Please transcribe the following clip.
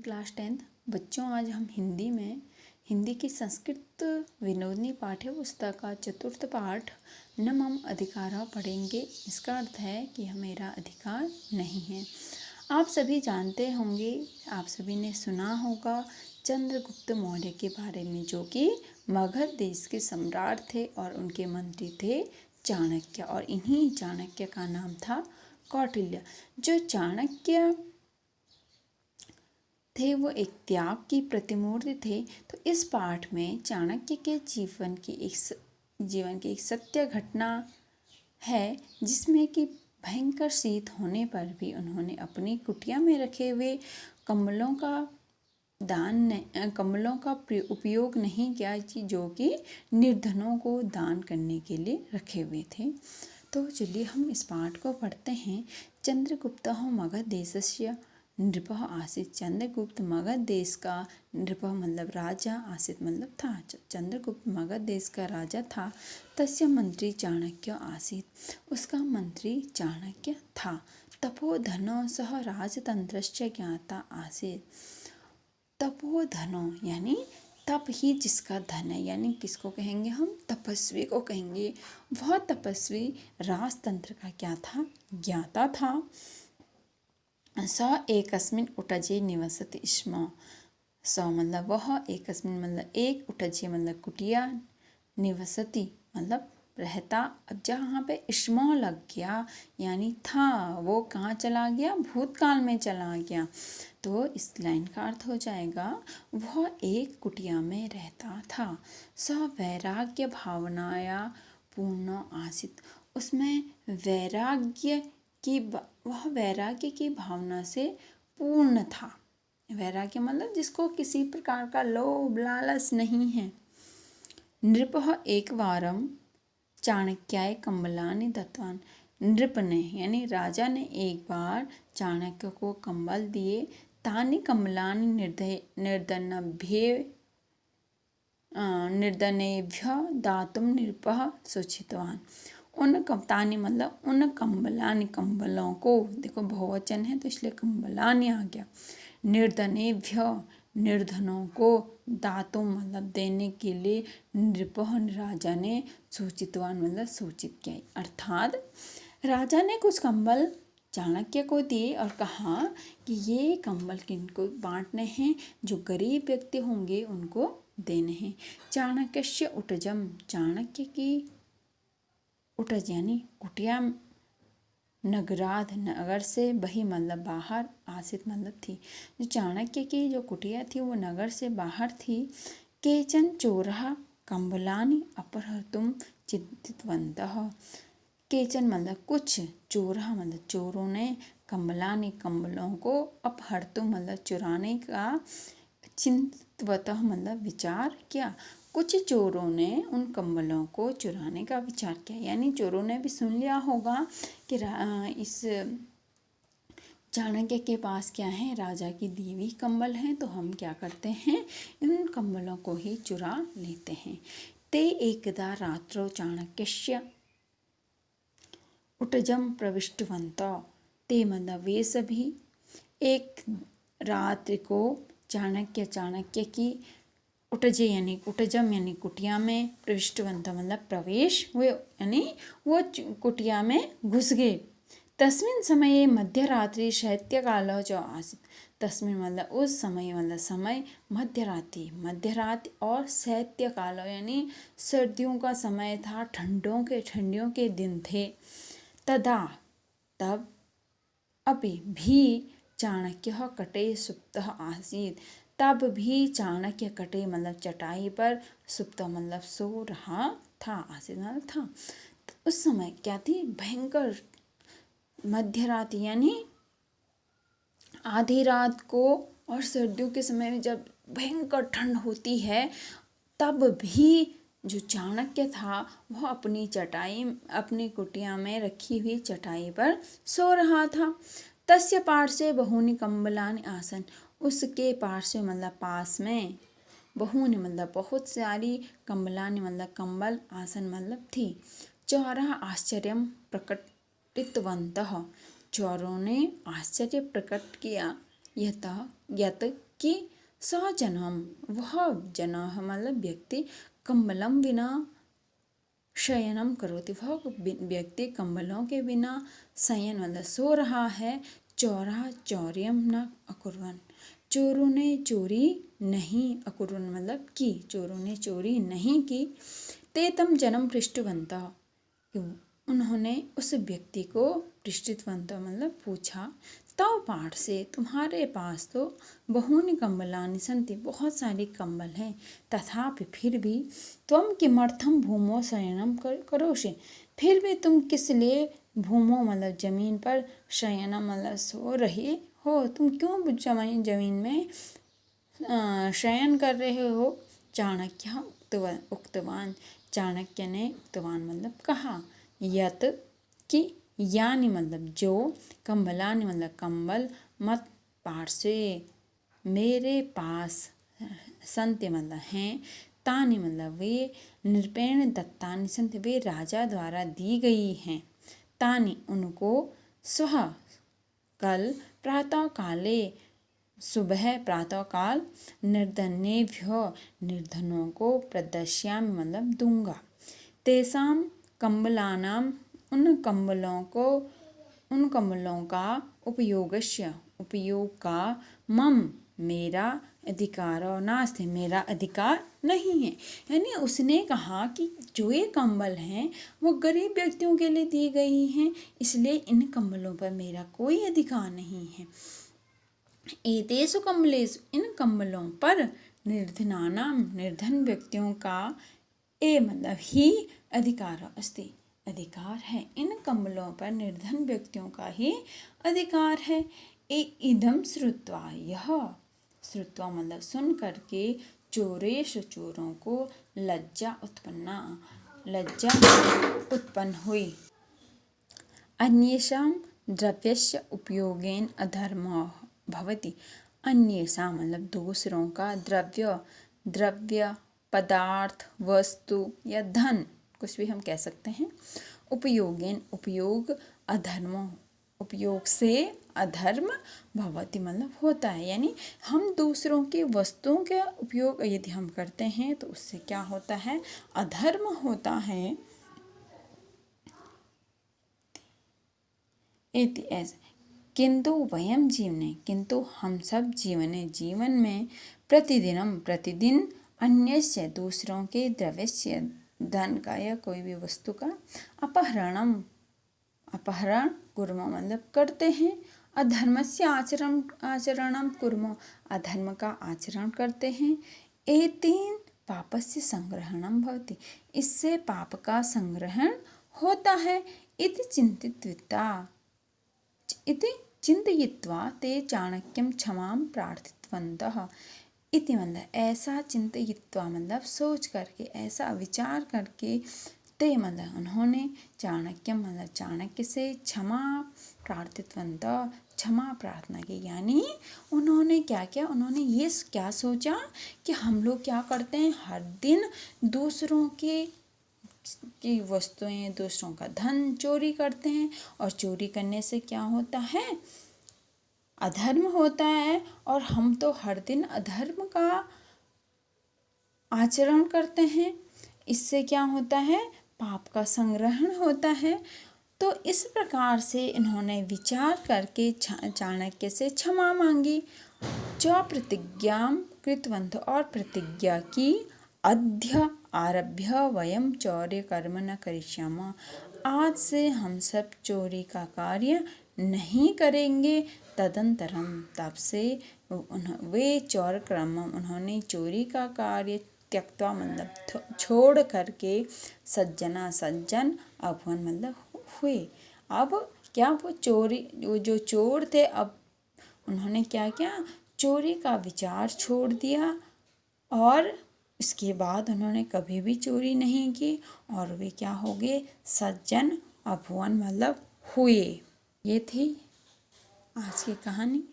Class 10th बच्चों, आज हम हिंदी की संस्कृत विनोदनी पाठ्य पुस्तक का चतुर्थ पाठ न मम अधिकारः पढ़ेंगे। इसका अर्थ है कि यह मेरा अधिकार नहीं है। आप सभी जानते होंगे, आप सभी ने सुना होगा चंद्रगुप्त मौर्य के बारे में, जो कि मगध देश के सम्राट थे और उनके मंत्री थे चाणक्य, और इन्हीं चाणक्य का नाम था कौटिल्य। जो चाणक्य थे वो एक त्याग की प्रतिमूर्ति थे। तो इस पाठ में चाणक्य के जीवन की एक सत्य घटना है, जिसमें कि भयंकर शीत होने पर भी उन्होंने अपनी कुटिया में रखे हुए कम्बलों का उपयोग नहीं किया, जो कि निर्धनों को दान करने के लिए रखे हुए थे। तो चलिए हम इस पाठ को पढ़ते हैं। चंद्रगुप्तः मगध देशस्य नृपः आसीत्। चंद्रगुप्त मगध देश का, नृपः मतलब राजा, आसीत् मतलब था। चंद्रगुप्त मगध देश का राजा था। तस्य मंत्री चाणक्य आसीत्। उसका मंत्री चाणक्य था। तपोधनो सह राजतंत्रस्य ज्ञाता आसीत्। तपोधनो यानी तप ही जिसका धन है, यानी किसको कहेंगे हम? तपस्वी को कहेंगे। वह तपस्वी राजतंत्र का क्या था? ज्ञाता था। स एकस्मिन् उटजे निवसति स्म। स मतलब वह, एकस्मिन् मतलब एक, उटजे मतलब कुटिया, निवसति मतलब रहता। अब जहाँ पे स्म लग गया यानी था, वो कहाँ चला गया? भूतकाल में चला गया। तो इस लाइन का अर्थ हो जाएगा वह एक कुटिया में रहता था। स वैराग्य भावनाया पूर्ण आसीत्। उसमें वह वैराग्य की भावना से पूर्ण था। वैराग्य मतलब जिसको किसी प्रकार का लोभ लालच नहीं है। नृपः एकवारं चाणक्याय कम्बलानि दत्तवान्। नृप ने यानी राजा ने एक बार चाणक्य को कंबल दिए। तानि कम्बलानि निर्धनेभ्यः दातुं नृपः सूचितवान्। तानि मतलब उन कम्बलानि, कंबलों को, देखो बहुवचन है तो इसलिए कम्बलानि आ गया। निर्धनेभ्य निर्धनों को, दातुं मतलब देने के लिए, नृपः राजा ने, सूचितवान मतलब सूचित किया। अर्थात राजा ने कुछ कंबल चाणक्य को दिए और कहा कि ये कंबल किनको बांटने हैं? जो गरीब व्यक्ति होंगे उनको देने हैं। चाणक्यस्य उटजम, चाणक्य की उटज यानी कुटिया, नगराध नगर से, बही मतलब बाहर, आसित मतलब थी। जो चाणक्य की जो कुटिया थी वो नगर से बाहर थी। केचन चोरः कम्बलानि अपहर्तुं चिंतितवन्तः। केचन मतलब कुछ, चोरः मतलब चोरों ने, कम्बलानि कंबलों को, अपहर्तुं मतलब चुराने का, चिंतितवतः मतलब विचार किया। कुछ चोरों ने उन कंबलों को चुराने का विचार किया, यानी चोरों ने भी सुन लिया होगा कि इस चाणक्य के पास क्या है? राजा की दी हुई कंबल हैं, तो हम क्या करते हैं? इन कंबलों को ही चुरा लेते हैं। ते एकदा रात्रौ चाणक्यस्य उटजम प्रविष्टवन्तौ। ते मतलब वे सभी एक रात्रि को चाणक्य की उटजे यानी उटजम यानी कुटिया में, प्रविष्टवंत मतलब प्रवेश हुए, यानी वो कुटिया में घुस गए। तस्मिन् समये मध्यरात्रि शैत्यकालः च आसीत्। तस्मिन् मतलब उस समय, मतलब समय, मध्यरात्रि और शैत्यकाल यानी सर्दियों का समय था, ठंडियों के दिन थे। तदा तब अपि भी चाणक्यः कटे सुप्तः आसीत्। तब भी चाणक्य कटे मतलब चटाई पर, सुप्त मतलब सो रहा था, आसीत् मतलब था। उस समय क्या थी? भयंकर मध्यरात यानी आधी रात को, और सर्दियों के समय में जब भयंकर ठंड होती है, तब भी जो चाणक्य था वह अपनी कुटिया में रखी हुई चटाई पर सो रहा था। तस्य पार्श्वे बहूनि कम्बलानि आसन्। उसके पार्श्व मतलब पास में, बहूनि मतलब बहुत सारी, कम्बलानि मतलब कंबल, आसन मतलब थी। चोरः आश्चर्यं प्रकटितवन्तः। चोरों ने आश्चर्य प्रकट किया, यत कि स जनम वह जना मतलब व्यक्ति कम्बलम बिना शयनम करोति, वह व्यक्ति कंबलों के बिना शयन मतलब सो रहा है। चौरा चौर्यम न अकुर्वन्, चोरों ने चोरी नहीं, अकुर्वन् मतलब की, चोरों ने चोरी नहीं की। ते तम जन्म पृष्ठवन्तः, उन्होंने उस व्यक्ति को पृष्ठवन्तः मतलब पूछा। तव पाठ से, तुम्हारे पास तो बहूनि कंबलानि सन्ति, बहुत सारी कंबल हैं। तथापि फिर भी त्वं किमर्थं भूमौ शयनं करोषि, फिर भी तुम किस लिए भूमौ मतलब जमीन पर शयनं मतलब सो रहे हो, तुम क्यों जमीन में शयन कर रहे हो। चाणक्य उक्तवान, चाणक्य ने उक्तवान मतलब कहा। यत कि यानी मतलब जो, कंबलानि मतलब कंबल, मत पार्श्वे मेरे पास, संति मतलब हैं, तानि मतलब वे, नृपेण दत्तानि संति वे राजा द्वारा दी गई हैं। तानि उनको, स्वः कल, प्रातः काले सुबह प्रातःकाल, निर्धनेभ्यो निर्धनों को, प्रदर्श्यामि मतलब दूंगा। तेषां कंबलानाम उन कंबलों का उपयोगस्य उपयोग का, मम मेरा, अधिकार नास्ति मेरा अधिकार नहीं है। यानी उसने कहा कि जो ये कंबल हैं वो गरीब व्यक्तियों के लिए दी गई हैं, इसलिए इन कंबलों पर मेरा कोई अधिकार नहीं है। एतेषु कंबलेषु इन कंबलों पर, निर्धनानाम निर्धन व्यक्तियों का, ए मतलब ही अधिकार अस्ति अधिकार है, इन कंबलों पर निर्धन व्यक्तियों का ही अधिकार है। ए इदम श्रुत्वा, यह श्रुत्वा मतलब सुन करके, चोरेश चोरों को लज्जा उत्पन्न हुई। अन्येषां द्रव्यस्य उपयोगेन अधर्मः भवति, अन्येषां मतलब दूसरों का, द्रव्य पदार्थ वस्तु या धन कुछ भी हम कह सकते हैं, उपयोगेन उपयोग, अधर्म उपयोग से, अधर्म भवति मतलब होता है। यानी हम दूसरों की वस्तुओं का उपयोग यदि हम करते हैं तो उससे क्या होता है, अधर्म होता है। किंतु वयम जीवने, किंतु हम सब जीवन में प्रतिदिन अन्यस्य दूसरों के, द्रव्यस्य धन का या कोई भी वस्तु का, अपहरण कुर्मो मतलब करते हैं। अधर्मस्य आचरणम कुर्मो अधर्म का आचरण करते हैं। एतेन पापस्य संग्रहणम भवति, इससे पाप का संग्रहण होता है। इति चिंतयित्वा ते चाणक्यं क्षमां प्रार्थितवन्तः। इति मतलब ऐसा, चिंतयित्वा मतलब सोच करके, ऐसा विचार करके, ते मतलब उन्होंने, चाणक्यम मतलब चाणक्य से, क्षमा प्रार्थितवन्तः क्षमा प्रार्थना की। यानी उन्होंने क्या किया, उन्होंने ये क्या सोचा कि हम लोग क्या करते हैं, हर दिन दूसरों की वस्तुएं, दूसरों का धन चोरी करते हैं, और चोरी करने से क्या होता है, अधर्म होता है। और हम तो हर दिन अधर्म का आचरण करते हैं, इससे क्या होता है, पाप का संग्रहण होता है। तो इस प्रकार से इन्होंने विचार करके चाणक्य से क्षमा मांगी। च प्रतिज्ञां कृतवन्तः, और प्रतिज्ञा की, अद्य आरभ्य वयम चौर्य कर्म न करिष्यामः, आज से हम सब चोरी का कार्य नहीं करेंगे। तदंतरम, तब से वे चौर क्रम, उन्होंने चोरी का कार्य त्यक्त्वा मतलब छोड़ करके, सज्जन अभवन मतलब हुए। अब क्या, वो जो चोर थे, अब उन्होंने क्या किया, चोरी का विचार छोड़ दिया, और इसके बाद उन्होंने कभी भी चोरी नहीं की, और वे क्या हो गए, सज्जन अभवन मतलब हुए। ये थी आज की कहानी।